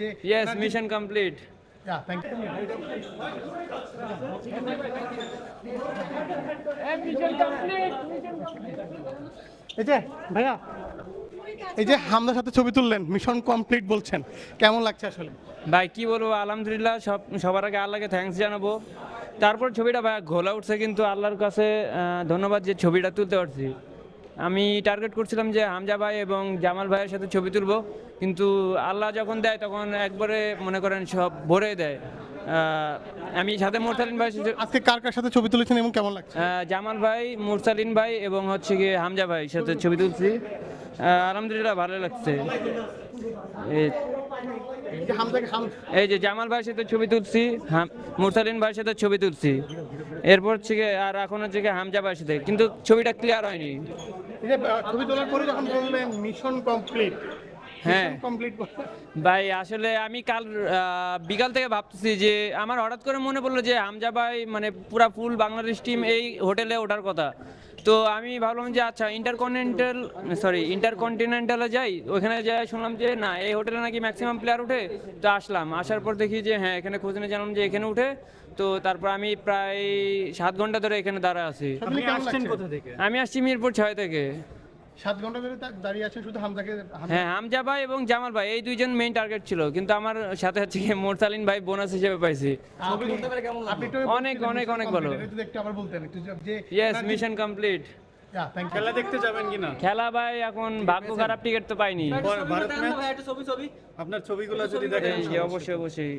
যে Yes, mission complete. Thank you. এই যে ভাইয়া, এই যে হামদার সাথে ছবি তুললেন, মিশন কমপ্লিট বলছেন, কেমন লাগছে আসলে? ভাই কি বলবো, আলহামদুলিল্লাহ, সবার আগে আল্লাহকে থ্যাঙ্কস জানাবো। তারপর ছবিটা ভাই ঘোলা উঠছে, কিন্তু আল্লাহর কাছে ধন্যবাদ যে ছবিটা তুলতে পারছি। আমি টার্গেট করছিলাম যে হামজা ভাই এবং জামাল ভাইয়ের সাথে ছবি তুলবো, কিন্তু আল্লাহ যখন দেয় তখন একবারে মনে করেন সব ভরে দেয়। আমি সাথে মুরসালিন ভাই, আজকে কার কার সাথে ছবি তুলেছেন এবং কেমন লাগছে? জামাল ভাই, মুরসালিন ভাই এবং হচ্ছে গিয়ে হামজা ভাই সাথে ছবি তুলছি। আলহামদুলিল্লাহ ভালো লাগছে। এই যে জামাল ভাইয়ের সাথে ছবি তুলছি, মুরসালিন ভাইয়ের সাথে ছবি তুলছি, এরপর হচ্ছে গিয়ে আর এখন হচ্ছে গিয়ে হামজা ভাইয়ের সাথে, কিন্তু ছবিটা ক্লিয়ার হয়নি। এই যে ছবি তোলার পরে যখন বললেন মিশন কমপ্লিট, হ্যাঁ কমপ্লিট ভাই, আসলে আমি কাল বিকাল থেকে ভাবতেছি যে আমার হঠাৎ করে মনে পড়লো যে হামজা ভাই মানে পুরা ফুল বাংলাদেশ টিম এই হোটেলে ওঠার কথা। তো আমি ভাবলাম যে আচ্ছা ইন্টারকন্টিনেন্টালে যাই, ওইখানে যাই শুনলাম যে না, এই হোটেলে নাকি ম্যাক্সিমাম প্লেয়ার উঠে। তো আসলাম, আসার পর দেখি যে হ্যাঁ এখানে খোঁজ নিয়ে জানলাম যে এখানে উঠে। তো তারপর আমি প্রায় 7 ঘন্টা ধরে এখানে দাঁড়া আছি। আমি আসছি মিরপুর 6 থেকে। 7 ঘন্টা ধরে দাঁড়িয়ে আছেন শুধু হামজাকে? হ্যাঁ, হামজা ভাই এবং জামাল ভাই এই দুইজন মেইন টার্গেট ছিল, কিন্তু আমার সাথে হচ্ছে মুরসালিন ভাই বোনাস হিসেবে পাইছি। অনেক অনেক অনেক ভালো। একটু আবার বলতেন একটু যে ইয়েস, মিশন কমপ্লিট। খেলা দেখতে যাবেন কিনা? খেলা ভাই এখন ভাগ্য খারাপ, টিকিট তো পাইনি। ভারত ম্যাচ, আপনার ছবিগুলো যদি দেখেন অবশ্যই অবশ্যই।